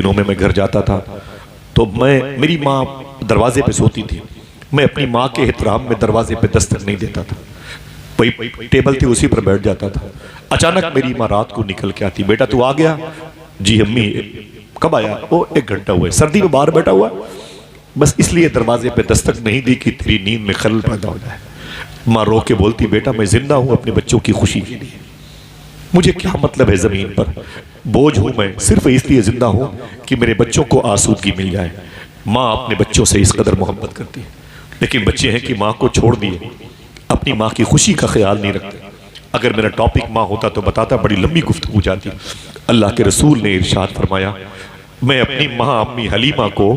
दिनों में मैं घर जाता था तो मेरी माँ दरवाजे पे सोती थी, मैं अपनी माँ के एहतराम में दरवाजे पे दस्तक नहीं देता था, वही टेबल थी उसी पर बैठ जाता था। अचानक मेरी माँ रात को निकल के आती, बेटा तू आ गया? जी अम्मी। कब आया? ओ 1 घंटा हुआ है, सर्दी में बाहर बैठा हुआ, बस इसलिए दरवाजे पे दस्तक नहीं दी कि तेरी नींद में खलल पैदा हो जाए। माँ रो के बोलती, बेटा मैं जिंदा हूं अपने बच्चों की खुशी के लिए, मुझे क्या मतलब है जमीन पर, बोझ हूं मैं, सिर्फ इसलिए जिंदा हूं कि मेरे बच्चों को आसूदगी मिल जाए। माँ अपने बच्चों से इस कदर मोहब्बत करती है, लेकिन बच्चे हैं कि माँ को छोड़ दिए, अपनी माँ की खुशी का ख्याल नहीं रखते। अगर मेरा टॉपिक माँ होता तो बताता, बड़ी लंबी गुफ्तगू जाती। अल्लाह के रसूल ने इरशाद फरमाया, मैं अपनी माँ अम्मी हलीमा को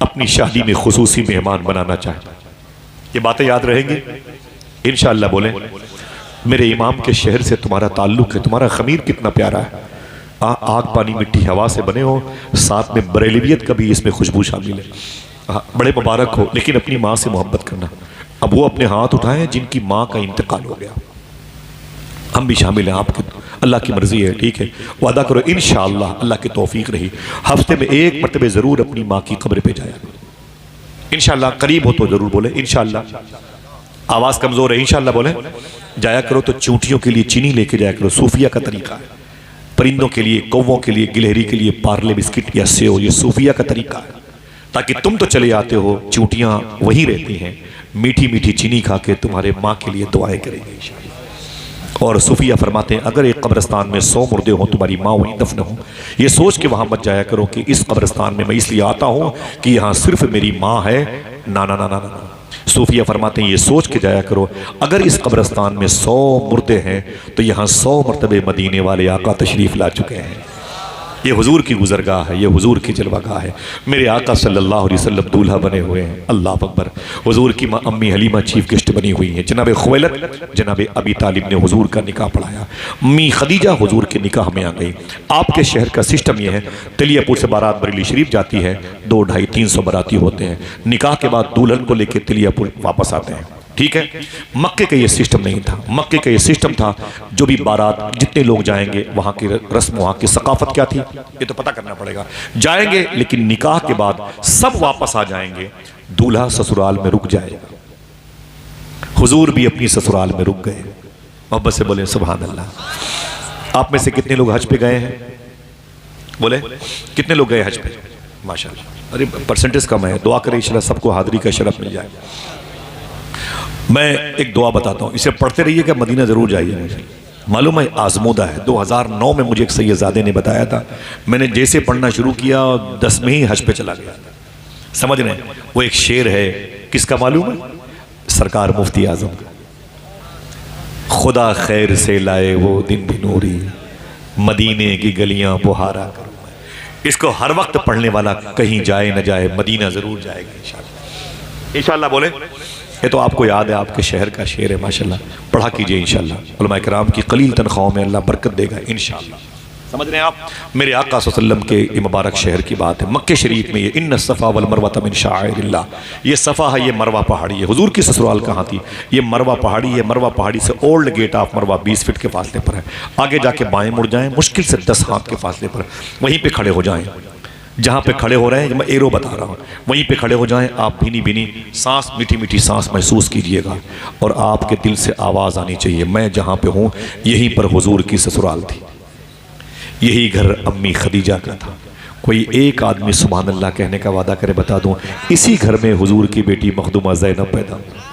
अपनी शादी में खुसूसी मेहमान बनाना चाहता। ये बातें याद रहेंगी इंशाअल्लाह। बोले मेरे इमाम के शहर से तुम्हारा ताल्लुक है, तुम्हारा खमीर कितना प्यारा है, आग पानी मिट्टी हवा से बने हो, साथ में बरेलवियत का भी इसमें खुशबू शामिल है, बड़े मुबारक हो, लेकिन अपनी माँ से मोहब्बत करना। अब वो अपने हाथ उठाएं जिनकी माँ का इंतकाल हो गया, हम भी शामिल हैं आपके, अल्लाह की मर्जी है, ठीक है, वादा करो इंशाअल्लाह, अल्लाह की तौफीक रही, हफ्ते में 1 मरतबे जरूर अपनी माँ की कब्र पे जाया इंशाअल्लाह। करीब हो तो जरूर बोले इंशाअल्लाह। आवाज कमजोर है, इंशाअल्लाह बोले। जाया करो तो चूंटियों के लिए चीनी लेके जाया करो, सूफिया का तरीका है। परिंदों के लिए, कौवों के लिए, गिलहरी के लिए पार्ले बिस्किट या सेव, ये सूफिया का तरीका है, ताकि तुम तो चले आते हो, चूंटियां वहीं रहती हैं, मीठी मीठी चीनी खा के तुम्हारे माँ के लिए दुआएं करेंगे इंशाअल्लाह। और सूफिया फरमाते हैं, अगर एक कब्रिस्तान में 100 मुर्दे हों, तुम्हारी माँ वहीं दफन हो, ये सोच के वहां मत जाया करो कि इस कब्रिस्तान में मैं इसलिए आता हूं कि यहाँ सिर्फ मेरी माँ है। ना ना ना ना ना, सूफिया फरमाते हैं ये सोच के जाया करो, अगर इस कब्रिस्तान में 100 मुर्दे हैं तो यहाँ 100 मरतबे मदीने वाले आका तशरीफ ला चुके हैं। ये हुजूर की गुजरगाह है, ये हुजूर की जलवागाह है। मेरे आका सल्लल्लाहु अलैहि वसल्लम दूल्हा बने हुए हैं, अल्लाह अकबर। हुजूर की माँ अम्मी हलीमा चीफ गेस्ट बनी हुई हैं। जनाब खुवैलद, जनाब अबी तालिब ने हुजूर का निकाह पढ़ाया। अम्मी खदीजा हुजूर के निकाह में आ गई। आपके शहर का सिस्टम यह है, तिलियापुर से बारात बरेली शरीफ जाती है, 2, 250, 300 बाराती होते हैं। निकाह के बाद दुल्हन को लेकर तिलियापुर वापस आते हैं, ठीक है। मक्के का ये सिस्टम नहीं था, मक्के का ये सिस्टम था जो भी बारात जितने लोग जाएंगे, वहाँ की रस्म, वहाँ की सकाफत क्या थी ये तो पता करना पड़ेगा। जाएंगे लेकिन निकाह के बाद सब वापस आ जाएंगे, दूल्हा ससुराल में रुक जाएगा। हुजूर भी अपनी ससुराल में रुक गए। मोहब्बत से बोले सुभान अल्लाह। आप में से कितने लोग हज पे गए हैं? बोले कितने लोग गए हज पे? माशाल्लाह। अरे परसेंटेज कम है, दुआ करें इंशाल्लाह सबको हाजिरी का शरफ मिल जाए। मैं एक दुआ बताता हूँ, इसे पढ़ते रहिएगा, मदीना ज़रूर जाइए। मालूम है आजमूदा है, 2009 में मुझे एक सैयदजादे ने बताया था, मैंने जैसे पढ़ना शुरू किया 10 में ही हज पे चला गया। समझ रहे हैं? वो एक शेर है, किसका मालूम है? सरकार मुफ्ती आजम का, खुदा खैर से लाए वो दिन भी नूरी, मदीने की गलियां बुहारा करूँ। इसको हर वक्त पढ़ने वाला कहीं जाए न जाए, मदीना ज़रूर जाएगा इंशाअल्लाह। इंशाअल्लाह बोले। ये तो आपको याद है, आपके शहर का शेर है, माशाल्लाह, पढ़ा कीजिए इंशाअल्लाह। उलमा किराम की कलील तनख्वाहों में अल्लाह बरकत देगा इंशाअल्लाह। समझ रहे हैं आप? मेरे आका सल्लल्लाहु अलैहि वसल्लम के मुबारक शहर की बात है, मक्के शरीफ में। ये इन्न सफ़ा वल मरवा मिन शाइरिल्लाह, ये सफ़ा है, ये मरवा पहाड़ी है। हुजूर की ससुराल कहाँ थी? ये मरवा पहाड़ी है। मरवा पहाड़ी से ओल्ड गेट ऑफ मरवा 20 फीट के फासले पर है। आगे जाके बाएं मुड़ जाएं, मुश्किल से 10 हाथ के फासले पर, वहीं पर खड़े हो जाएं। जहाँ पे खड़े हो रहे हैं, मैं एरो बता रहा हूँ, वहीं पे खड़े हो जाएं। आप भीनी भीनी सांस, मीठी मीठी सांस महसूस कीजिएगा और आपके दिल से आवाज़ आनी चाहिए, मैं जहाँ पे हूँ यहीं पर हुजूर की ससुराल थी, यही घर अम्मी खदीजा का था। कोई एक आदमी सुभान अल्लाह कहने का वादा करे, बता दूँ, इसी घर में हुजूर की बेटी मखदूमा ज़ैनब पैदा हुई,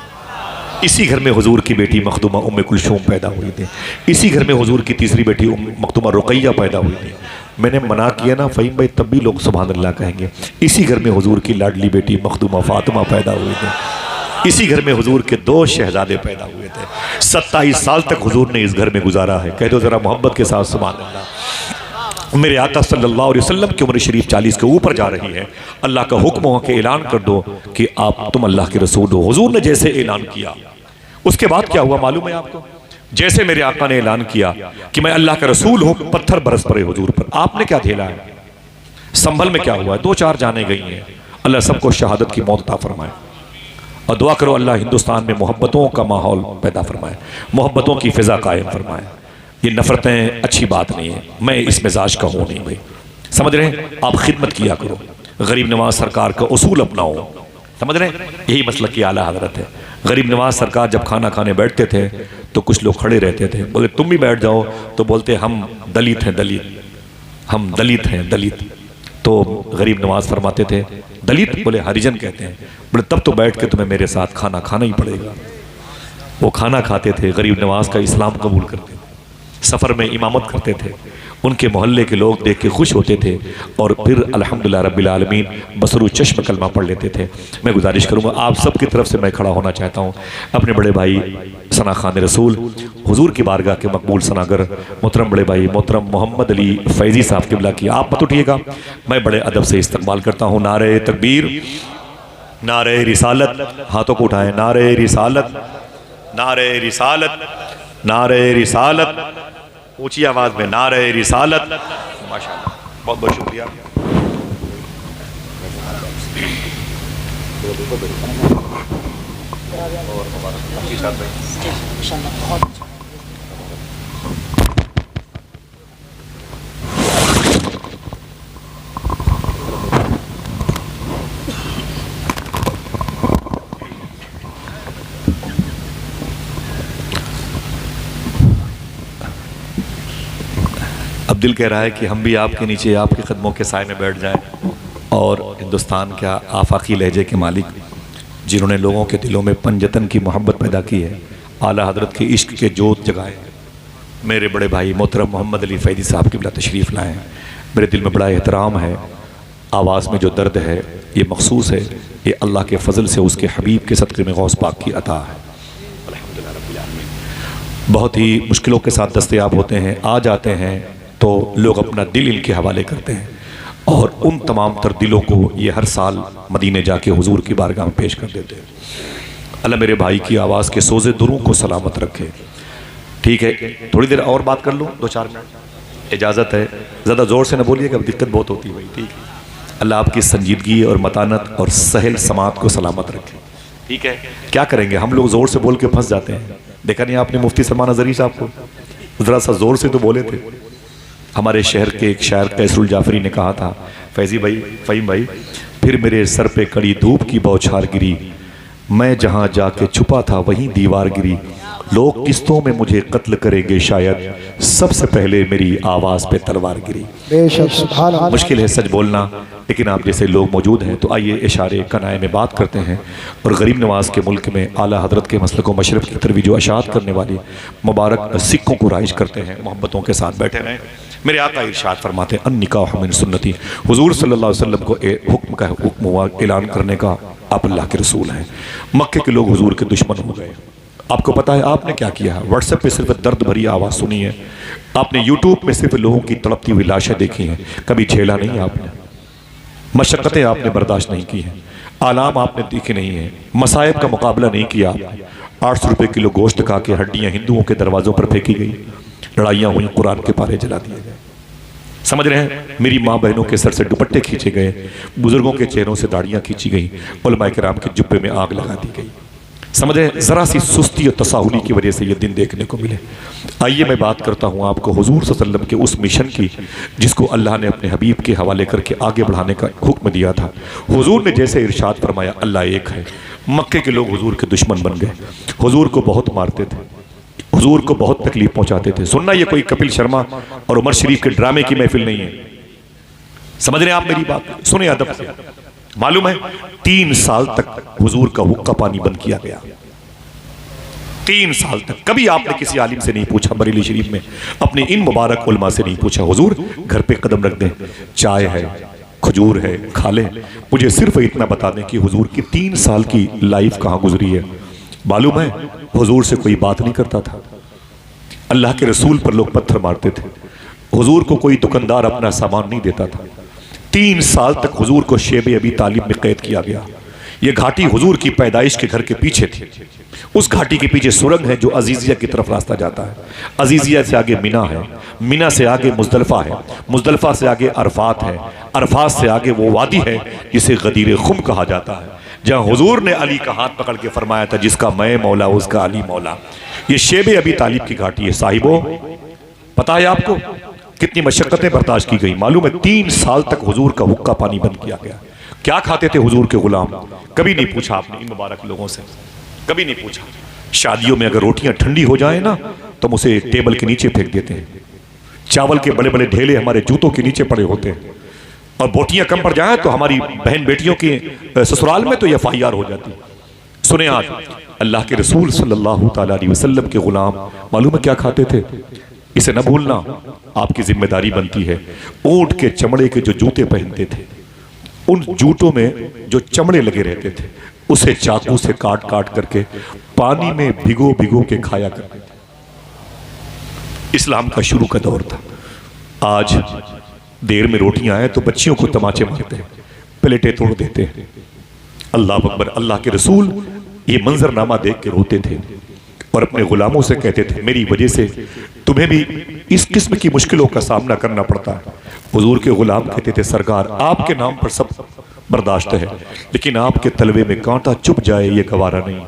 इसी घर में हुजूर की बेटी मखदूमा उम्मे कुलसूम पैदा हुई थी, इसी घर में हुजूर की तीसरी बेटी मखदूमा रुकैया पैदा हुई थी। मैंने मना किया ना फ़हीम भाई, तब भी लोग सुभान अल्लाह कहेंगे। इसी घर में हुजूर की लाडली बेटी मखदूमा फातिमा पैदा हुई थी, इसी घर में हुजूर के 2 शहजादे पैदा हुए थे। 27 साल तक हुजूर ने इस घर में गुजारा है। कह दो ज़रा मोहब्बत के साथ सुभान अल्लाह। मेरे आका सल्लल्लाहु अलैहि वसल्लम की उम्र शरीफ 40 के ऊपर जा रही है। अल्लाह का हुक्म हो के ऐलान कर दो कि आप तुम अल्लाह के रसूल हो। हुजूर ने जैसे ऐलान किया, उसके बाद क्या हुआ मालूम है आपको? जैसे मेरे आका ने ऐलान किया कि मैं अल्लाह का रसूल हूं, पत्थर बरस पड़े हुजूर पर। आपने क्या झेला है? संभल में क्या हुआ? 2-4 जाने गई हैं। अल्लाह सबको शहादत की मौत अता फरमाए। और दुआ करो अल्लाह हिंदुस्तान में मोहब्बतों का माहौल पैदा फरमाए, मोहब्बतों की फ़िज़ा कायम फरमाए। ये नफ़रतें अच्छी बात नहीं है, मैं इस मिजाज का हूँ नहीं भाई। समझ रहे हैं? आप खिदमत किया करो, गरीब नवाज सरकार का उसूल अपनाओ, समझ रहे हैं? यही मसलक की आला हजरत है। गरीब नवाज सरकार जब खाना खाने बैठते थे तो कुछ लोग खड़े रहते थे, बोले तुम भी बैठ जाओ, तो बोलते हम दलित हैं, दलित, हम दलित हैं, दलित। तो गरीब नवाज फरमाते थे दलित, बोले हरिजन कहते हैं। बोले तब तो बैठ के तुम्हें मेरे साथ खाना खाना ही पड़ेगा। वो खाना खाते थे, गरीब नवाज का इस्लाम कबूल करते थे, सफ़र में इमामत करते थे, उनके मोहल्ले के लोग देख के खुश होते थे और फिर अल्हम्दुलिल्लाह रब्बिल आलमीन बसरू चश्म कलमा पढ़ लेते थे। मैं गुजारिश करूँगा आप सब की तरफ से, मैं खड़ा होना चाहता हूँ अपने बड़े भाई सना खान रसूल हुजूर की बारगाह के मकबूल सनागर मोहतरम बड़े भाई मोहतरम मोहम्मद अली फैज़ी साहब किबला की आप मत उठिएगा, मैं बड़े अदब से इस्तकबाल करता हूँ। नारे तकबीर, नारे रिसालत, हाथों को उठाएं, नारे रिसालत, नारे रिसालत, नारे रिसालत, ऊंची आवाज में नारे रिसालत। माशाअल्लाह, बहुत बहुत शुक्रिया। अब दिल कह रहा है कि हम भी आपके नीचे आपके कदमों के साए में बैठ जाएं और हिंदुस्तान क्या आफाकी लहजे के मालिक जिन्होंने लोगों के दिलों में पंजतन की मोहब्बत पैदा की है, आला हजरत के इश्क के जोत जगाए, मेरे बड़े भाई मोहतरम मोहम्मद अली फैज़ी साहब किबला तशरीफ़ लाएँ। मेरे दिल में बड़ा एहतराम है, आवाज़ में जो दर्द है ये मखसूस है, ये अल्लाह के फ़ज़ल से उसके हबीब के सदक़े में गौस पाक की अता है। अल्हम्दुलिल्लाह रब्बिल आलमीन। बहुत ही मुश्किलों के साथ दस्तयाब होते हैं, आ जाते हैं तो लोग अपना दिल इनके हवाले करते हैं और उन तमाम तर दिलों को ये हर साल मदीने जाके हुजूर की बारगाह में पेश कर देते हैं। अल्लाह मेरे भाई की आवाज़ के सोज़े दुरूं को सलामत रखे। ठीक है, थोड़ी देर और बात कर लूँ, 2-4 मिनट इजाज़त है? ज़्यादा ज़ोर से न बोलिएगा, दिक्कत बहुत होती है भाई। ठीक है, अल्लाह आपकी संजीदगी और मतानत और सहल समात को सलामत रखे। ठीक है, क्या करेंगे हम लोग ज़ोर से बोल के फंस जाते हैं। देखा नहीं आपने मुफ्ती सलमान अज़हरी साहब को, ज़रा सा ज़ोर से तो बोले थे। हमारे शहर के एक शायर कैसरुल जाफरी ने कहा था, फैज़ी भाई, फ़हीम भाई, फिर मेरे सर पे कड़ी धूप की बौछार गिरी, मैं जहाँ जाके छुपा था वहीं दीवार गिरी, लोग किस्तों में मुझे कत्ल करेंगे शायद, सबसे पहले मेरी आवाज़ पे तलवार गिरी। मुश्किल है सच बोलना, लेकिन आप जैसे लोग मौजूद हैं तो आइए इशारे कनाए में बात करते हैं और गरीब नवाज के मुल्क में आला हजरत के मसलक व मशरब की तरफ जो अशात करने वाली मुबारक सिक्कों को राइज करते हैं, मोहब्बतों के साथ बैठे रहें। मेरे आका इरशाद फरमाते हैं, अन्निकाह मिन सुन्नती, हुजूर सल्लल्लाहु अलैहि वसल्लम को हुक्म हुआ ऐलान करने का, आप अल्लाह के रसूल हैं। मक्के के लोग हुजूर के दुश्मन हो गए। आपको पता है आपने क्या किया? व्हाट्सएप पे सिर्फ दर्द भरी आवाज़ सुनी है आपने, यूट्यूब में सिर्फ लोगों की तड़पती हुई लाशें देखी हैं, कभी झेला नहीं आपने, मशक्क़तें आपने बर्दाश्त नहीं की हैं, आलाम आपने देखे नहीं हैं, मसाइब का मुकाबला नहीं किया आपने। 800 रुपये किलो गोश्त खा के हड्डियाँ हिंदुओं के दरवाज़ों पर फेंकी गई, लड़ाइयाँ हुई, कुरान के पारे जला दिए गए। समझ रहे हैं? मेरी माँ बहनों के सर से दुपट्टे खींचे गए, बुजुर्गों के चेहरों से दाढ़ियाँ खींची गई, उलमाए किराम के जुब्बे में आग लगा दी गई। समझ रहे हैं? ज़रा सी सुस्ती और तसाहुली की वजह से ये दिन देखने को मिले। आइए मैं बात करता हूँ आपको हुजूर सल्लल्लाहु अलैहि वसल्लम के उस मिशन की जिसको अल्लाह ने अपने हबीब के हवाले करके आगे बढ़ाने का हुक्म दिया था। हुजूर ने जैसे इरशाद फरमाया, अल्लाह एक है। मक्के के लोग हुजूर के दुश्मन बन गए, हुजूर को बहुत मारते थे, हुजूर को बहुत तकलीफ पहुंचाते थे। सुनना, ये कोई कपिल शर्मा और उमर शरीफ के ड्रामे की महफिल नहीं है। समझ रहे हैं आप मेरी बात? सुने अदब से। मालूम है 3 साल तक हुजूर का हुक्का पानी बंद किया गया। 3 साल तक कभी आपने किसी आलिम से नहीं पूछा, बरेली शरीफ में अपने इन मुबारक उलमा से नहीं पूछा, हुजूर घर पे कदम रख दें, चाय है, खजूर है, खा लें। मुझे सिर्फ इतना बता दें कि हुजूर की 3 साल की लाइफ कहाँ गुजरी है। मालूम है हुजूर से कोई बात नहीं करता था, अल्लाह के रसूल पर लोग पत्थर मारते थे, हुजूर को कोई दुकानदार अपना सामान नहीं देता था। 3 साल तक हुजूर को शेब अबी तालिब में कैद किया गया। ये घाटी हुजूर की पैदाइश के घर के पीछे थी। उस घाटी के पीछे सुरंग है जो अजीजिया की तरफ रास्ता जाता है। अजीजिया से आगे मिना है, मिना से आगे मुजदलफा है, मुजदलफा से आगे अरफात है, अरफात से आगे वो वादी है जिसे गदीर खुम कहा जाता है, जहाँ हुजूर ने अली का हाथ पकड़ के फरमाया था, जिसका मैं मौला उसका अली मौला। ये शेब अबी तालिब की घाटी है। साहिबो, पता है आपको कितनी मशक्क़तें बर्दाश्त की गई। मालूम है 3 साल तक हुजूर का हुक्का पानी बंद किया गया। क्या खाते थे हुजूर के गुलाम? कभी नहीं पूछा आपने इन मुबारक लोगों से, कभी नहीं पूछा। शादियों में अगर रोटियां ठंडी हो जाए ना तो हम उसे टेबल के नीचे फेंक देते हैं। चावल के बड़े बड़े ढेले हमारे जूतों के नीचे पड़े होते हैं, और बोटियां कम पड़ जाए तो हमारी बहन बेटियों के ससुराल में तो FIR हो जाती। सुने आज अल्लाह के रसूल सल्लल्लाहु ताला अलैहि वसल्लम के गुलाम मालूम है क्या खाते थे? इसे न भूलना, आपकी जिम्मेदारी बनती है। ऊंट के चमड़े के जो जूते पहनते थे, उन जूतों में जो चमड़े लगे रहते थे उसे चाकू से काट काट करके पानी में भिगो भिगो के खाया करते थे। इस्लाम का शुरू का दौर था। आज देर में रोटियां आए तो बच्चियों को तमाचे मारते हैं, प्लेटें तोड़ देते हैं। अल्लाह अकबर। अल्लाह के रसूल ये मंजरनामा देख के रोते थे और अपने गुलामों से कहते थे मेरी वजह से तुम्हें भी इस किस्म की मुश्किलों का सामना करना पड़ता है। हुजूर के गुलाम कहते थे सरकार आपके नाम पर सब बर्दाश्त है, लेकिन आपके तलवे में कांटा चुभ जाए ये गवारा नहीं।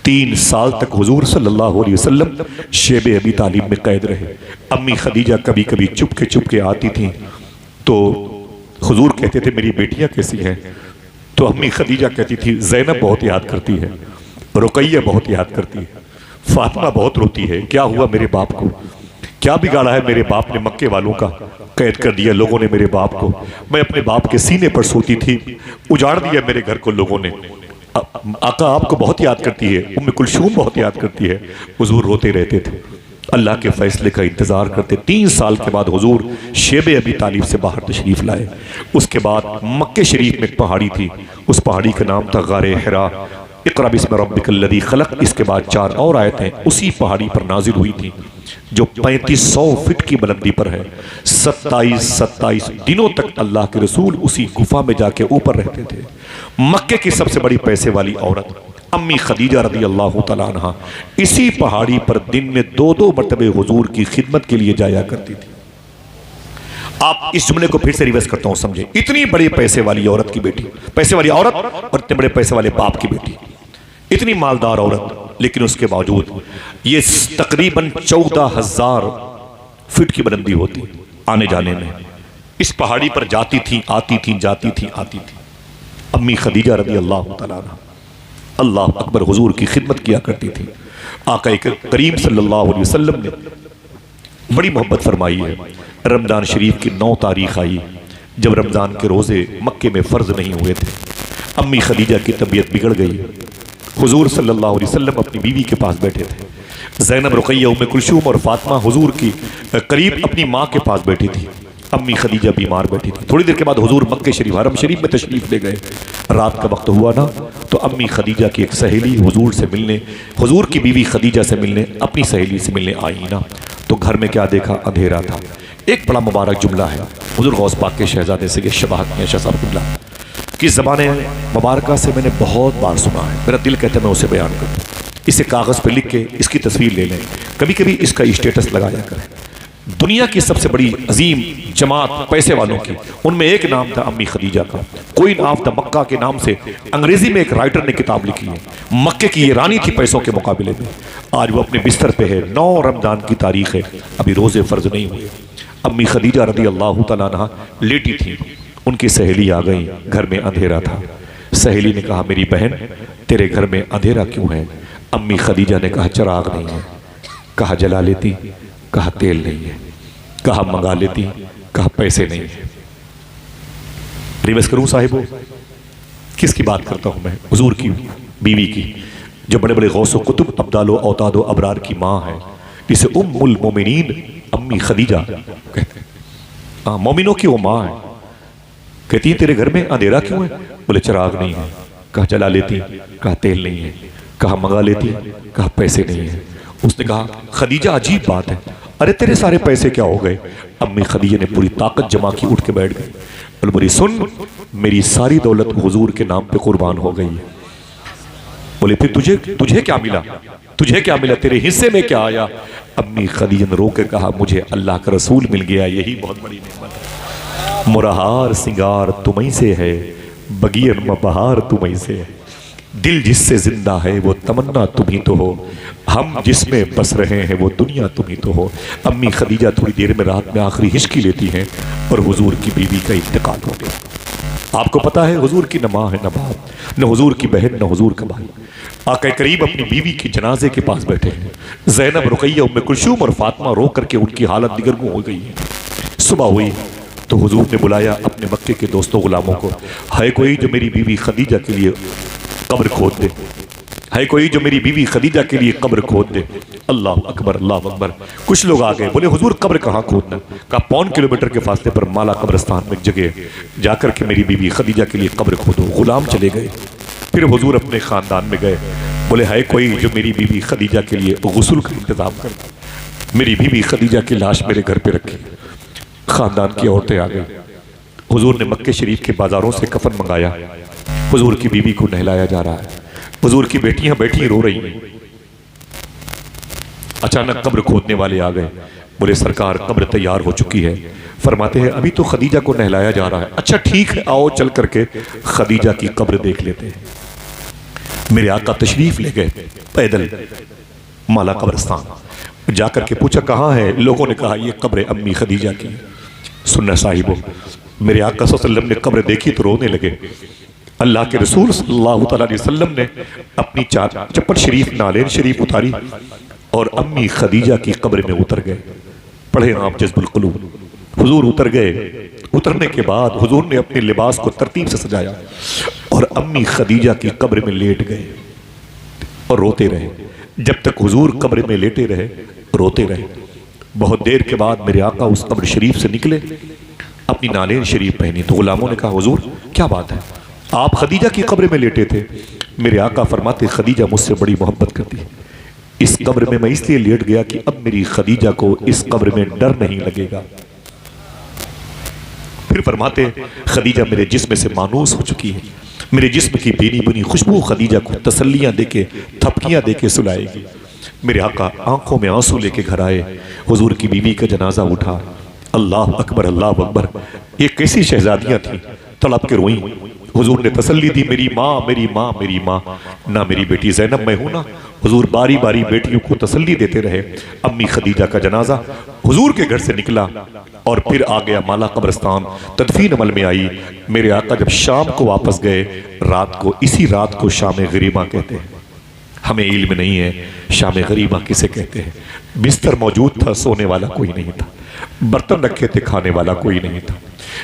3 साल तक हुजूर सल्लल्लाहु अलैहि वसल्लम शेबे अबी तालिब में कैद रहे। अम्मी खदीजा कभी कभी चुप के आती थी तो हुजूर कहते थे मेरी बेटियां कैसी हैं? तो अम्मी खदीजा कहती थी ज़ैनब बहुत याद करती है, रुकैया बहुत याद करती है, फातिमा बहुत रोती है। क्या हुआ मेरे बाप को? क्या बिगाड़ा है मेरे बाप ने? मक्के वालों का कैद कर दिया लोगों ने मेरे बाप को। मैं अपने बाप के सीने पर सोती थी, उजाड़ दिया मेरे घर को लोगों ने। आका आपको बहुत याद करती है, उम्मे कुलसूम बहुत याद करती है। हुजूर रोते रहते थे, अल्लाह के फैसले का इंतजार करते। 3 साल के बाद हुजूर शेबे अबी तालिब से बाहर तशरीफ लाए। उसके बाद मक्के शरीफ में एक पहाड़ी थी, उस पहाड़ी का नाम था गारे हिरा। इक़रा बिस्मि रब्बिकल्लज़ी खलक़। इसके बाद 4 और आयतें उसी पहाड़ी पर नाजिल हुई थी जो 3500 फीट की बुलंदी पर है। 27 दिनों तक अल्लाह के रसूल उसी गुफा में जाके ऊपर रहते थे। मक्के की सबसे बड़ी पैसे वाली औरत अम्मी खदीजा रदी अल्लाह तआला अन्हा इसी पहाड़ी पर दिन में 2-2 मरतबे हुजूर की खिदमत के लिए जाया करती थी। आप इस जुमले को फिर से रिवर्स करता हूं, समझे। इतनी बड़ी पैसे वाली औरत की बेटी, पैसे वाली औरत और इतने बड़े पैसे वाले बाप की बेटी, इतनी मालदार औरत, लेकिन उसके बावजूद ये तकरीबन 14,000 फीट की बुलंदी होती आने जाने में। इस पहाड़ी पर जाती थी, आती थी, जाती थी, आती थी। अम्मी खदीजा रदी अल्लाह तआला अन्हा अल्लाह अकबर हुजूर की खिदमत किया करती थी। आका करीम सल्लल्लाहु अलैहि वसल्लम ने बड़ी मोहब्बत फरमाई है। रमज़ान शरीफ की 9 तारीख आई जब रमज़ान के रोज़े मक्के में फ़र्ज नहीं हुए थे। अम्मी खदीजा की तबीयत बिगड़ गई। हुजूर सल्लल्लाहु अलैहि वसल्लम अपनी बीवी के पास बैठे थे। ज़ैनब, रुकैया, उम्मे कुलसूम और फातिमा हुजूर की करीब अपनी माँ के पास बैठी थी। अम्मी खदीजा बीमार बैठी थी। थोड़ी देर के बाद हुजूर मक्के शरीफ हरम शरीफ में तशरीफ ले गए। रात का वक्त हुआ ना तो अम्मी खदीजा की एक सहेली हुजूर से मिलने, हुजूर की बीवी खदीजा से मिलने, अपनी सहेली से मिलने आई ना तो घर में क्या देखा? अंधेरा था। एक बड़ा मुबारक जुमला है हुजूर गौस पाक के शहजादे से कि शबाहत में शाह साहब जुमला कि ज़बान मुबारका से मैंने बहुत बार सुना है, मेरा दिल कहता है मैं उसे बयान करूँ। इसे कागज़ पे लिख के इसकी तस्वीर ले लें, कभी कभी इसका स्टेटस लगाया करें। दुनिया की सबसे बड़ी अजीम जमात पैसे वालों की, उनमें एक नाम था अम्मी खदीजा का। क्वीन ऑफ द मक्का के नाम से अंग्रेजी में एक राइटर ने किताब लिखी है। मक्के की ये रानी थी पैसों के मुकाबले में। आज वो अपने बिस्तर पे है। 9 रमज़ान की तारीख है, अभी रोज़े फ़र्ज नहीं हुए। अम्मी खदीजा रदी अल्लाह तआला अन्हा लेटी थी। उनकी सहेली आ गई। घर में अंधेरा था। सहेली ने कहा मेरी बहन तेरे घर में अंधेरा क्यों है? अम्मी खदीजा ने कहा चिराग नहीं है। कहा जला लेती, कहा तेल नहीं है, कहा मंगा लेती, कहा पैसे नहीं है। रिवर्स करूं साहिबो, किसकी बात करता हूं मैं? हुजूर की बीवी की, जो बड़े बड़े गौस कुतुब अब्दालो औतादो अबरार की माँ है, जिसे उम्मुल मोमिनीन अम्मी खदीजा कहते हैं। हाँ, मोमिनों की वो माँ है। कहती है तेरे घर में अंधेरा क्यों है? बोले चिराग नहीं है। कहा जला लेती, कहा तेल नहीं है, कहा मंगा लेती, कहा पैसे नहीं है। उसने कहा खदीजा अजीब बात है, अरे तेरे सारे पैसे क्या हो गए? अम्मी खदीजा ने पूरी ताकत जमा की, उठ के बैठ गई। बोले बोली सुन, मेरी सारी दौलत हुजूर के नाम पे कुर्बान हो गई है। बोले फिर तुझे क्या मिला? तुझे क्या मिला? तेरे हिस्से में क्या आया? अम्मी खदीजा ने रो के कहा मुझे अल्लाह का रसूल मिल गया, यही बहुत बड़ी नेमत है। मुरहार सिंगार तुम्हीं से है, बगियन में बहार तुम्हीं से है। दिल जिससे जिंदा है वो तमन्ना तुम ही तो हो, हम जिसमें बस रहे हैं वो दुनिया तुम ही तो हो। अम्मी खदीजा थोड़ी देर में रात में आखिरी हिचकी लेती हैं और हुजूर की बीवी का इंतकाल हो गया। आपको पता है हुजूर की न माँ है न बाप, न हुजूर की बहन न हुजूर का भाई। आका करीब अपनी बीवी के जनाजे के पास बैठे हैं। ज़ैनब, रुकैया, उम्मे कुलसूम और फातिमा रो करके उनकी हालत दिगरगुं हो गई है। सुबह हुई तो हुजूर ने बुलाया अपने मक्के के दोस्तों गुलामों को, है कोई जो मेरी बीवी खदीजा के लिए कब्र खोद दे, है कोई जो मेरी बीवी खदीजा के लिए कब्र खोद दे। अल्लाह अकबर, अल्लाह अकबर। कुछ लोग आ गए, बोले हुजूर कब्र कहाँ खोदना? कहा 5 किलोमीटर के फासले पर माला कब्रस्तान में एक जगह जाकर के मेरी बीवी खदीजा के लिए कब्र खोदो। गुलाम चले गए। फिर हुजूर अपने खानदान में गए, बोले है कोई जो मेरी बीवी खदीजा के लिए गुस्ल का इंतजाम कर, मेरी बीवी खदीजा की लाश मेरे घर पे रखी। खानदान की औरतें आ गई। हुजूर ने मक्के शरीफ के बाजारों से कफन मंगाया। हुजूर की बीवी को नहलाया जा रहा है। हुजूर की बेटियां बैठी रो रही हैं। अचानक कब्र खोदने वाले आ गए, बोले सरकार कब्र तैयार हो चुकी है। फरमाते हैं अभी तो खदीजा को नहलाया जा रहा है। अच्छा ठीक है, आओ चल करके खदीजा की कब्र देख लेते हैं। मेरे आका तशरीफ ले गए पैदल माला कब्रस्तान। जाकर के पूछा कहाँ है? लोगों ने कहा ये कब्र अम्मी खदीजा की। सुन्ना साहिबो, मेरे आका सल्लल्लाहु अलैहि वसल्लम ने कब्र देखी तो रोने लगे। अल्लाह के रसूल सल्लल्लाहु अलैहि वसल्लम ने अपनी चप्पल शरीफ नालेन शरीफ उतारी और अम्मी खदीजा की कब्र में उतर गए। पढ़े आप जज़्बुल क़ुलूब। हुजूर उतर गए। उतरने के बाद हुजूर ने अपने लिबास को तरतीब से सजाया और अम्मी खदीजा की कब्र में लेट गए और रोते रहे। जब तक हुजूर कब्र में लेटे रहे रोते रहे। बहुत देर के बाद मेरे आका उस कब्र शरीफ से निकले, अपनी नालेन शरीफ पहनी। तो गुलामों ने कहा हुजूर क्या बात है, आप खदीजा की कब्र में लेटे थे? मेरे आका फरमाते खदीजा मुझसे बड़ी मोहब्बत करती है। इस कब्र में मैं इसलिए लेट गया कि अब मेरी खदीजा को इस कब्र में डर नहीं लगेगा। फिर फरमाते खदीजा मेरे जिस्म से मानूस हो चुकी है। मेरे जिस्म की बेनी बुनी खुशबू खदीजा को तसल्लियां देके थपकियां देके सुलाएगी। मेरे आका आंखों में आंसू लेके घर आए। हुजूर की बीवी का जनाजा उठा। अल्लाह अकबर, अल्लाह अकबर। ये कैसी शहजादियां थी, तड़प के रोई। हुजूर ने तसल्ली दी, मेरी माँ, मेरी माँ, मेरी माँ। ना मेरी बेटी ज़ैनब मैं हूं ना। हुजूर बारी बारी बेटियों को तसल्ली देते रहे। अम्मी खदीजा का जनाजा हुजूर के घर से निकला और फिर आ गया माला कब्रस्तान। तदफीन अमल में आई। मेरे आका जब शाम को वापस गए, रात को, इसी रात को शाम गरीबा कहते हैं। हमें इल्म नहीं है शाम गरीबा किसे कहते हैं। बिस्तर मौजूद था, सोने वाला कोई नहीं था। बर्तन रखे थे, खाने वाला कोई नहीं था।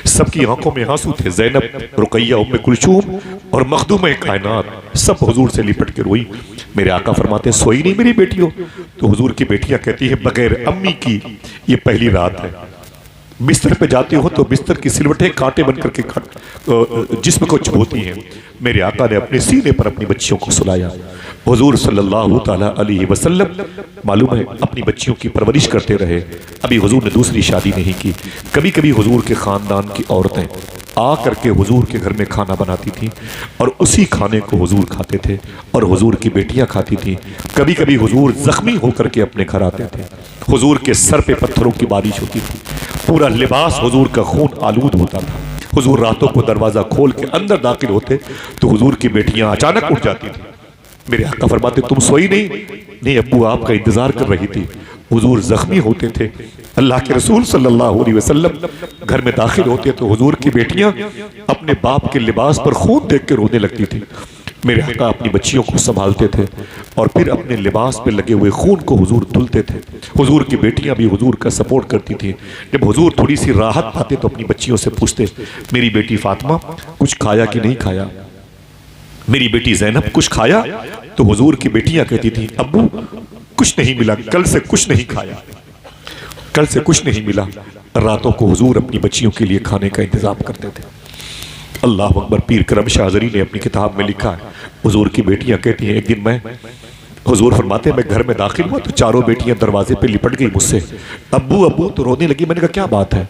सबकी आंखों में आंसू थे। ज़ैनब, रुकैया, उम्मे कुलसूम और मखदूम कायनात सब हुजूर से लिपट के रोई। मेरे आका फरमाते सोई नहीं मेरी बेटियों? तो हुजूर की बेटियां कहती हैं बगैर अम्मी की ये पहली रात है। बिस्तर पे जाती हो तो बिस्तर की सिलवटें कांटे बनकर के जिस्म को चुभोती हैं। मेरे आका ने अपने सीने पर अपनी बच्चियों को सुलाया। हुजूर सल्लल्लाहु ताला अलैहि वसल्लम मालूम है अपनी बच्चियों की परवरिश करते रहे। अभी हुजूर ने दूसरी शादी नहीं की। कभी कभी हुजूर के खानदान की औरतें आ करके हुजूर के घर में खाना बनाती थी और उसी खाने को हुजूर खाते थे और हुजूर की बेटियां खाती थी। कभी कभी हुजूर जख्मी होकर के अपने घर आते थे। हुजूर के सर पे पत्थरों की बारिश होती थी। पूरा लिबास हुजूर का खून आलूद होता था। हुजूर रातों को दरवाजा खोल के अंदर दाखिल होते तो हुजूर की बेटियां अचानक उठ जाती थी। मेरे आका फरमाते तुम सोई नहीं? नहीं अब्बू आपका इंतजार कर रही थी। हुजूर जख्मी होते थे। अल्लाह के रसूल सल्लल्लाहु अलैहि वसल्लम घर में दाखिल होते तो हुजूर की बेटियां अपने बाप के लिबास पर खून देख के रोने लगती थी। मेरे आका अपनी बच्चियों को संभालते थे और फिर अपने लिबास पे लगे हुए खून को हुजूर धुलते थे। हुजूर की बेटियां भी हुजूर का सपोर्ट करती थी। जब हुजूर थोड़ी सी राहत पाते तो अपनी बच्चियों से पूछते मेरी बेटी फातिमा कुछ खाया कि नहीं खाया? मेरी बेटी ज़ैनब कुछ खाया? तो हुजूर की बेटियां कहती थी अब्बू कुछ नहीं मिला, कल से कुछ नहीं खाया, कल से कुछ नहीं मिला। रातों को हुजूर अपनी बच्चियों के लिए खाने का इंतजाम करते थे। अल्लाह अकबर। पीर करम शाहजरी ने अपनी किताब में लिखा है हुजूर की बेटियां कहती हैं एक दिन मैं हुजूर फरमाते मैं घर में दाखिल हुआ तो चारों बेटियां दरवाजे पे लिपट गई मुझसे, अब्बू अब्बू तो रोने लगी। मैंने कहा क्या बात है?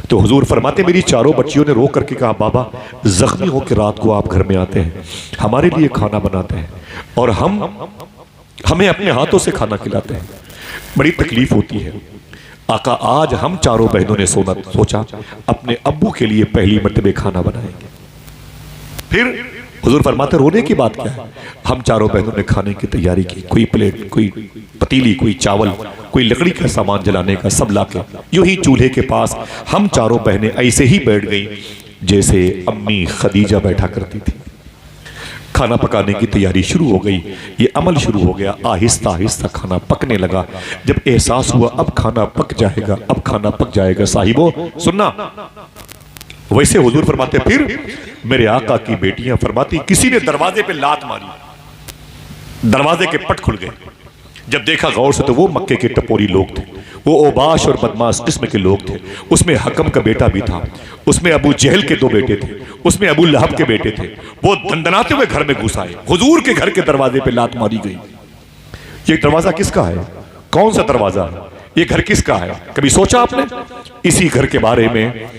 तो हुजूर फरमाते मेरी चारों बच्चियों ने रो करके कहा बाबा जख्मी हो के रात को आप घर में आते हैं, हमारे लिए खाना बनाते हैं और हमें अपने हाथों से खाना खिलाते हैं, बड़ी तकलीफ होती है। आका आज हम चारों बहनों ने सोचा अपने अब्बू के लिए पहली मर्तबे खाना बनाएंगे। फिर हुजूर फरमाते रोने की बात क्या है? हम चारों बहनों ने खाने की तैयारी की, कोई प्लेट, कोई पतीली, कोई चावल, कोई लकड़ी का सामान जलाने का, सब लाके यूं ही चूल्हे के पास हम चारों बहनें ऐसे ही बैठ गई जैसे अम्मी खदीजा बैठा करती थी। खाना पकाने की तैयारी शुरू हो गई, ये अमल शुरू हो गया। आहिस्ता आहिस्ता खाना पकने लगा। जब एहसास हुआ अब खाना पक जाएगा, अब खाना पक जाएगा, साहिबो सुनना, वैसे हुजूर फरमाते फिर मेरे आका की बेटियां फरमाती किसी ने दरवाजे पे लात मारी, दरवाजे के पट खुल गए। जब देखा गौर से तो वो मक्के के टपोरी लोग थे, वो ओबाश और बदमाश किस्म के लोग थे। उसमें हकम का बेटा भी था, उसमें अबू जहल के 2 बेटे थे, उसमें अबू लहब के बेटे थे। वो दंदनाते हुए घर में घुस आए। हुजूर के घर के दरवाजे पे लात मारी गई। ये दरवाजा किसका है? कौन सा दरवाजा है? ये घर किसका है? कभी सोचा आपने? इसी घर के बारे में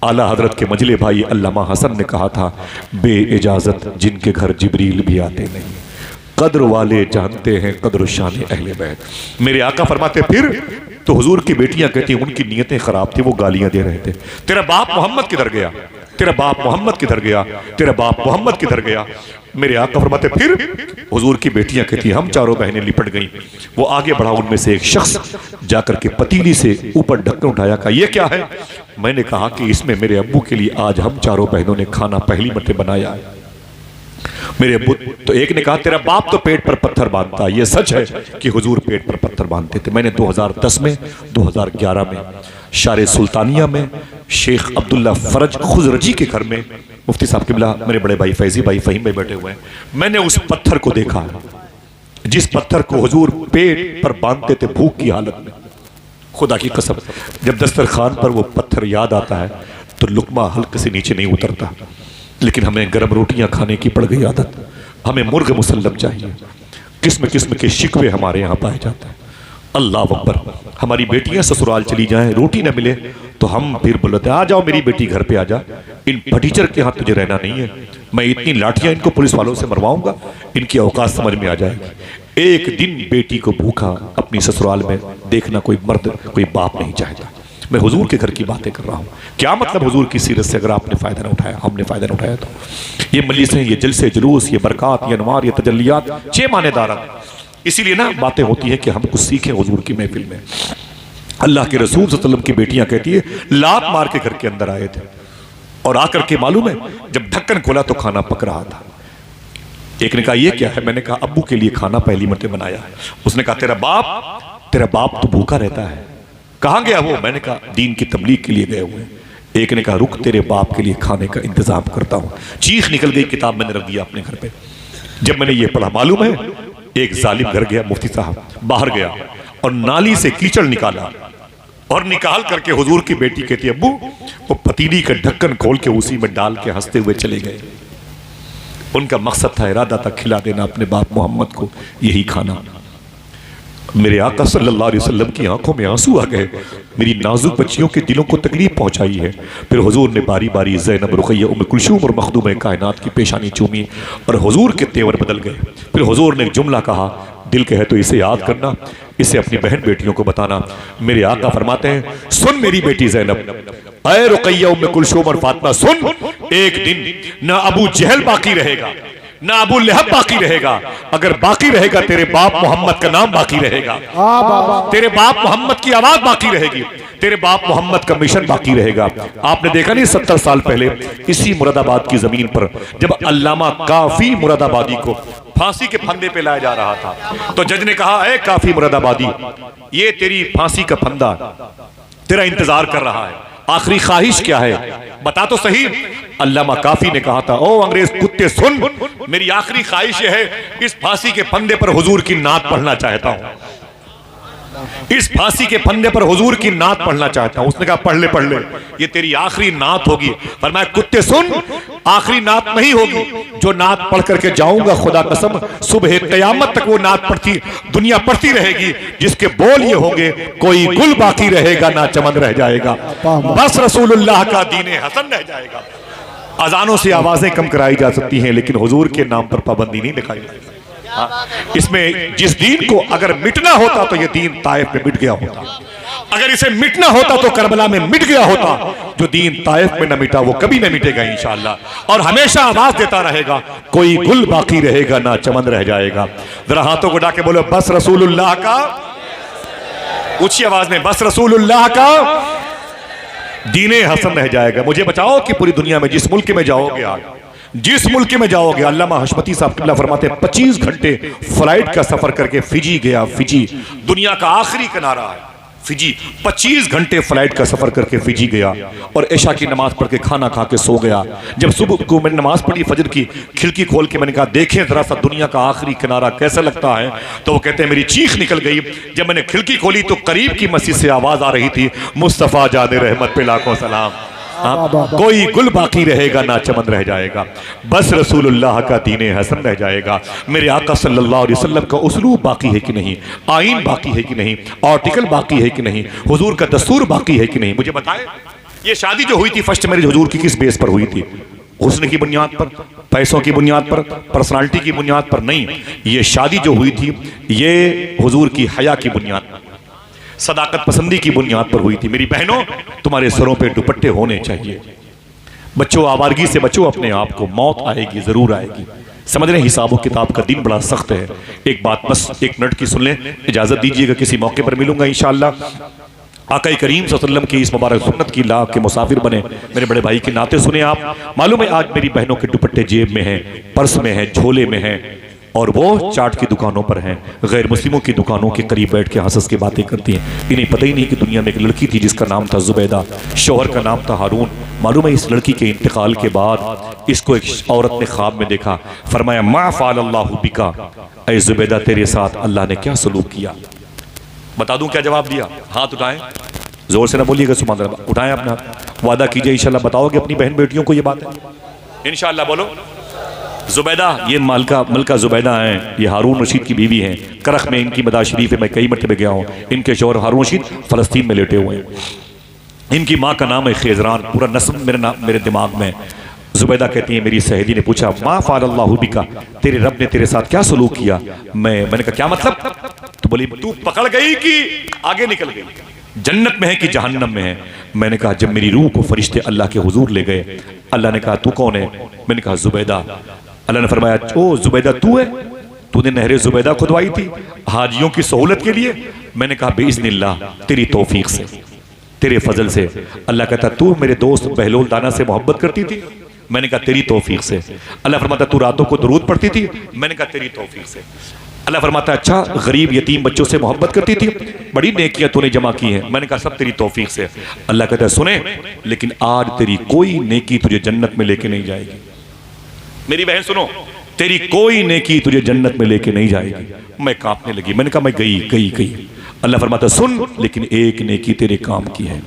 आला हजरत के मजले भाई अल्लामा हसन ने कहा था, बे इजाजत जिनके घर जिब्रील भी आते नहीं, कद्र वाले जानते हैं कद्र शान अहले बैत। मेरे आका फरमाते फिर तो हुजूर की बेटियां कहती उनकी नीयतें खराब थी, वो गालियां दे रहे थे, तेरा बाप मोहम्मद किधर गया, तेरा बाप मोहम्मद किधर गया, तेरा बाप मोहम्मद किधर गया। मेरे आका फरमाते फिर हुजूर की बेटियां कहती हम चारों बहनें लिपट गईं। वो आगे बढ़ा, उनमें से एक शख्स जाकर के पतीली से ऊपर ढक्कन उठाया, कहा ये क्या है? मैंने कहा कि इसमें मेरे अब्बू के लिए आज हम चारों बहनों ने खाना पहली मरतबा बनाया है। मेरे अब्बू तो एक ने कहा तेरा बाप तो पेट पर पत्थर बांधता। ये सच है कि हुजूर पेट पर पत्थर बांधते थे। मैंने 2010 में 2011 में शारे सुल्तानिया में शेख अब्दुल्ला फरज खुजरजी के घर में मुफ्ती साहब किबला मेरे बड़े भाई फैजी भाई फहीम भाई बैठे हुए हैं, मैंने उस पत्थर को देखा, जिस पत्थर को हुजूर पेट पर बांधते थे भूख की हालत में। खुदा की कसम, जब दस्तरखान पर वो पत्थर याद आता है तो लुकमा हल्के से नीचे नहीं उतरता। लेकिन हमें गर्म रोटियां खाने की पड़ गई आदत, हमें मुर्ग मुसल्लम चाहिए, किस्म किस्म के शिकवे हमारे यहाँ पाए जाते हैं। अल्लाह अकबर। हमारी बेटियां ससुराल चली जाएं, रोटी न मिले तो हम फिर बोलते आ जाओ मेरी बेटी घर पे आ जा, इन फटीचर के यहाँ तुझे रहना नहीं है, मैं इतनी लाठियां इनको पुलिस वालों से मरवाऊंगा, इनकी औकात समझ में आ जाएगी। एक दिन बेटी को भूखा अपनी ससुराल में देखना कोई मर्द कोई बाप नहीं चाहता। मैं हुजूर के घर की बातें कर रहा हूँ। क्या मतलब हुजूर की सीरत से अगर आपने फ़ायदा न उठाया, हमने फ़ायदा न उठाया तो ये मजलिसें, ये जलसे जुलूस, ये बरक़ात, ये अनवार, ये तजल्लियात 6 मानेदार। इसीलिए ना बातें होती हैं कि हम कुछ सीखें हुजूर की महफिल में। अल्लाह के रसूल सल्लल्लाहु अलैहि वसल्लम की बेटियां कहती है लात मार के घर के अंदर आए थे और आकर के मालूम है जब ढक्कन खोला तो खाना पक रहा था। एक ने कहा ये क्या है? मैंने कहा अब्बू के लिए खाना पहली मरतबा बनाया है। उसने कहा तेरा बाप तो भूखा रहता है। कहाँ गया वो? मैंने कहा दीन की तबलीग के लिए गए हुए। एक ने कहा रुक तेरे बाप के लिए खाने का इंतजाम करता हूँ। चीख निकल गई, किताब मैंने रख दिया अपने घर पे। जब मैंने ये पढ़ा मालूम है एक जालिम घर गया, मुफ्ती साहब बाहर गया और नाली से कीचड़ निकाला और निकाल करके हुजूर की बेटी कहती अब्बू वो पतीली का ढक्कन खोल के उसी में डाल के हंसते हुए चले गए। उनका मकसद था, इरादा था खिला देना अपने बाप मोहम्मद को यही खाना। मेरे आका सल्लल्लाहु अलैहि वसल्लम की आंखों में आंसू आ गए। मेरी नाजुक बच्चियों के दिलों को तकलीफ पहुंचाई है। फिर हुजूर ने बारी बारी ज़ैनब, रुक़ैया, उम्म कुलसूम और मखदूम कायनात की पेशानी चूमी और हुजूर के तेवर बदल गए। फिर हुजूर ने एक जुमला कहा, दिल कहे तो इसे याद करना, इसे अपनी बहन बेटियों को बताना। मेरे आका फरमाते हैं सुन मेरी बेटी ज़ैनब, ऐ रुक़ैया, उम्म कुलसूम और फातिमा सुन, एक दिन ना अबू जहल बाकी रहेगा ना अबू लहब बाकी रहेगा। अगर बाकी रहेगा तेरे बाप मोहम्मद का नाम बाकी रहेगा, तेरे बाप मोहम्मद की आवाज बाकी रहेगी, तेरे बाप मोहम्मद का मिशन बाकी रहेगा। आपने देखा नहीं 70 साल पहले इसी मुरादाबाद की जमीन पर जब अल्लामा काफी मुरादाबादी को फांसी के फंदे पे लाया जा रहा था तो जज ने कहा ऐ काफी मुरादाबादी, ये तेरी फांसी का फंदा तेरा इंतजार कर रहा है, आखिरी ख्वाहिश क्या है बता तो सही। अल्लामा काफी ने कहा था ओ अंग्रेज कुत्ते सुन, मेरी आखिरी ख्वाहिश है इस फांसी के फंदे पर हुजूर की नात पढ़ना चाहता हूं, इस फांसी के फंदे पर हुजूर की नात पढ़ना चाहता हूं। उसने कहा पढ़ ले, ये तेरी आखिरी नात होगी। फरमाया कुत्ते सुन, आखिरी नात नहीं होगी, जो नात पढ़ करके जाऊंगा खुदा कसम सुबह क़यामत तक वो नात पढ़ती दुनिया पढ़ती रहेगी, जिसके बोल ये होंगे कोई गुल बाकी रहेगा ना चमन रह जाएगा, बस रसूलुल्लाह का दीन हसन रह जाएगा। अजानों से आवाजें कम कराई जा सकती हैं लेकिन हुजूर के नाम पर पाबंदी नहीं दिखाई जाएगी। इसमें जिस दीन को अगर मिटना होता तो ये दीन ताइफ में मिट गया होता, अगर इसे मिटना होता तो करबला में मिट गया होता। जो दीन ताइफ में न मिटा वो कभी न मिटेगा इंशाअल्लाह, और हमेशा आवाज देता रहेगा। कोई गुल बाकी रहेगा ना चमन रह जाएगा। जरा हाथों को डाके बोलो बस रसूलुल्लाह का, ऊंची आवाज में बस रसूलुल्लाह का दीने हसन रह जाएगा। मुझे बचाओ कि पूरी दुनिया में जिस मुल्क में जाओगे आज, जिस मुल्क में जाओगे, अल्लामा हशमती साहब किबला फरमाते हैं 25 घंटे फ्लाइट का सफर करके फिजी गया। फिजी दुनिया का आखिरी किनारा है, फिजी 25 घंटे फ्लाइट का सफर करके फिजी गया और ऐशा की नमाज पढ़ के खाना खा के सो गया। जब सुबह को मैंने नमाज पढ़ी फजर की, खिड़की खोल के मैंने कहा देखें जरा सा दुनिया का आखिरी किनारा कैसा लगता है, तो वो कहते हैं मेरी चीख निकल गई। जब मैंने खिड़की खोली तो करीब की मस्जिद से आवाज आ रही थी, मुस्तफा जाने रहमत पे लाखों सलाम। कोई गुल बाकी रहेगा ना चमन रह जाएगा, बस रसूलुल्लाह का दीने हसन रह जाएगा। मेरे आका सल्लल्लाहु अलैहि वसल्लम का उसलूब बाकी है कि नहीं, आइन बाकी है कि नहीं, आर्टिकल बाकी है कि नहीं, हुजूर का दस्तूर बाकी है कि नहीं। मुझे बताए ये शादी जो हुई थी फर्स्ट मैरिज हुजूर की किस बेस पर हुई थी? हुस्न की बुनियाद पर, पैसों की बुनियाद पर, पर्सनालिटी की बुनियाद पर नहीं। ये शादी जो हुई थी ये हुजूर की हया की बुनियाद पर, सदाकत पसंदी की बुनियाद पर हुई थी। मेरी बहनों तुम्हारे सरों पे दुपट्टे होने चाहिए। बच्चों आवारगी से बचो अपने आप को, मौत आएगी, जरूर आएगी। समझ रहे हिसाब किताब का दिन बड़ा सख्त है। एक बात बस 1 मिनट की सुन लें, इजाजत दीजिएगा, किसी मौके पर मिलूंगा इंशाअल्लाह। आका करीम सल्लल्लाहु अलैहि वसल्लम की इस मुबारक सुन्नत की लाभ के मुसाफिर बने। मेरे बड़े भाई के नाते सुने आप। मालूम है आज मेरी बहनों के दुपट्टे जेब में हैं, पर्स में हैं, झोले में हैं, और वो चाट की दुकानों पर हैं, गैर मुस्लिमों की दुकानों के करीब बैठ के हंस के बातें करती हैं। इन्हें पता ही नहीं कि दुनिया में एक लड़की थी जिसका नाम था जुबैदा, शौहर का नाम था हारून। मालूम है इस लड़की के इंतकाल के बाद इसको एक औरत ने ख्वाब में देखा, फरमाया मा फ़अलल्लाहु बिका, ऐ जुबैदा तेरे साथ अल्लाह ने क्या सलूक किया। बता दूं क्या जवाब दिया? हाथ उठाएं, जोर से ना बोलिएगा, सुभान अल्लाह, उठाएं अपना, वादा कीजिए इंशाल्लाह बताओगे अपनी बहन बेटियों को ये बात है इंशाल्लाह। बोलो जुबैदा, ये मलका जुबैदा हैं, ये हारून रशीद की बीवी हैं। करख में इनकी मदार शरीफ है, मैं कई मरतबे गया हूँ। इनके शौहर हारून रशीद फ़लस्तीन में लेटे हुए हैं। इनकी माँ का नाम है खेजरान, पूरा नस्ब मेरे दिमाग में। जुबैदा कहती है मेरी सहेली ने पूछा मा फ़अलल्लाहु बिका, तेरे रब ने तेरे साथ क्या सलूक किया। मैंने कहा क्या मतलब? तो बोली तू पकड़ गई कि आगे निकल गई, जन्नत में है कि जहन्नम में है। मैंने कहा जब मेरी रूह को फरिश्ते अल्लाह के हुजूर ले गए, अल्लाह ने कहा तू कौन है? मैंने कहा जुबैदा। अल्लाह ने फरमाया ओ जुबैदा तू है, तूने नहरे जुबैदा खुदवाई थी हाजियों की सहूलत के लिए। मैंने कहा बिइज़्निल्लाह, तेरी तौफीक से, तेरे फजल से। अल्लाह कहता तू मेरे दोस्त बहलोल दाना से मोहब्बत करती थी। मैंने कहा तेरी तौफीक से। अल्लाह फरमाता तू रातों को दुरूद पढ़ती थी। मैंने कहा तेरी तौफीक से। अल्लाह फरमाता अच्छा गरीब यतीम बच्चों से मोहब्बत करती थी, बड़ी नेकियां तूने जमा की हैं। मैंने कहा सब तेरी तौफीक से। अल्लाह कहता है सुने, लेकिन आज तेरी कोई नेकी तुझे जन्नत में लेके नहीं जाएगी। मेरी बहन सुनो, तेरी कोई नेकी तुझे जन्नत में लेके नहीं जाएगी। मैं कांपने लगी, मैंने कहा मैं गई। अल्लाह फरमाता सुन, लेकिन एक नेकी तेरे काम की है,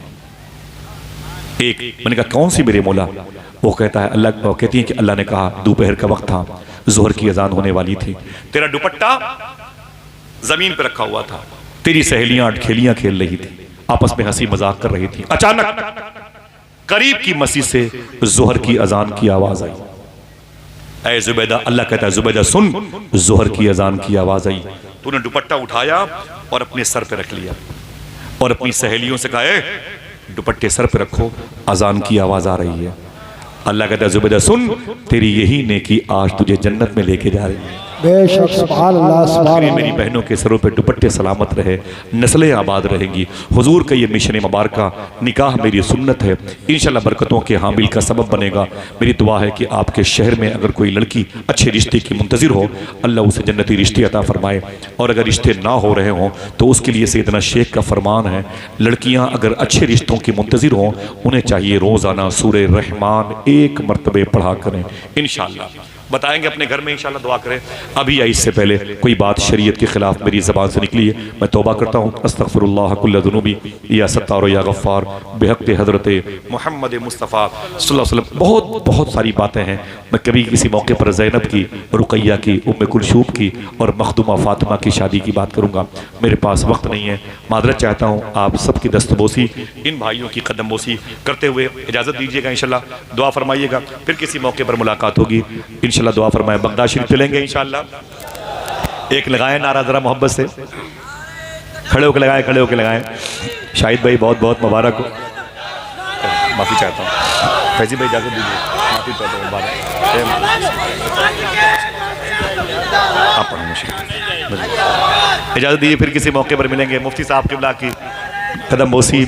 एक। मैंने कहा कौन सी मेरे मौला? वो कहता है अल्लाह, वो कहती है कि अल्लाह ने कहा दोपहर का वक्त था, जोहर की अजान होने वाली थी, तेरा दुपट्टा जमीन पर रखा हुआ था, तेरी सहेलियां अटखेलियां खेल रही थी, आपस में हंसी मजाक कर रही थी। अचानक करीब की मस्जिद से जोहर की अजान की आवाज आई। ऐ जुबैदा, अल्लाह कहता है जुबैदा सुन, जोहर की अजान की आवाज आई। तूने दुपट्टा उठाया और अपने सर पे रख लिया और अपनी सहेलियों से कहा दुपट्टे सर पे रखो, अजान की आवाज आ रही है। अल्लाह कहता है जुबैदा सुन, तेरी यही नेकी आज तुझे जन्नत में लेके जा रही है। बेशक सुभान अल्लाह, सुभान अल्लाह। मेरी बहनों के सरों पे दुपट्टे सलामत रहे, नस्लें आबाद रहेंगी। हुजूर का ये मिशन मुबारका निकाह मेरी सुन्नत है, इंशाल्लाह बरकतों के हामिल का सबब बनेगा। मेरी दुआ है कि आपके शहर में अगर कोई लड़की अच्छे रिश्ते की मुंतज़िर हो, अल्लाह उसे जन्नती रिश्ते अता फरमाए। और अगर रिश्ते ना हो रहे हों तो उसके लिए सैयदना शेख का फरमान है, लड़कियाँ अगर अच्छे रिश्तों की मुंतज़िर हों उन्हें चाहिए रोज़ाना सूरे रहमान 1 मरतबे पढ़ा करें। इंशाअल्लाह बताएंगे अपने घर में, इंशाल्लाह दुआ करें। अभी या इससे पहले कोई बात शरीयत के खिलाफ मेरी ज़बान से निकली है, मैं तौबा करता हूँ। अस्तग़फिरुल्लाह कुल्ल ज़ुनूबी या सत्तार या गफ़्फ़ार बिहक़्क़ि हज़रत मोहम्मद मुस्तफ़ा सल्लल्लाहु अलैहि वसल्लम। बहुत सारी बातें हैं। मैं कभी किसी मौके पर ज़ैनब की, रुक़ैया की, उम्मे कुलसूम की और मखदूमा फ़ातिमा की शादी की बात करूँगा। मेरे पास वक्त नहीं है, मादरत चाहता हूँ। आप सबकी दस्तबोसी, इन भाइयों की कदमबोसी करते हुए इजाज़त दीजिएगा। इंशाल्लाह दुआ फरमाइएगा, फिर किसी मौके पर मुलाकात होगी। इंशाल्लाह दुआ फरमाए, बगदाद शरीफ चलेंगे इंशाल्लाह। एक लगाएं नारा ज़रा मोहब्बत से, खड़े होकर लगाएं, खड़े होकर लगाएं। शाहिद भाई बहुत बहुत मुबारक हो। माफ़ी चाहता हूँ फैजी भाई, इजाज़त दीजिए, माफ़ी चाहता हूँ मुबारक। आप पढ़ो मुझे, इजाज़त दीजिए, फिर किसी मौके पर मिलेंगे। मुफ्ती साहब किबला की कदम बोसी में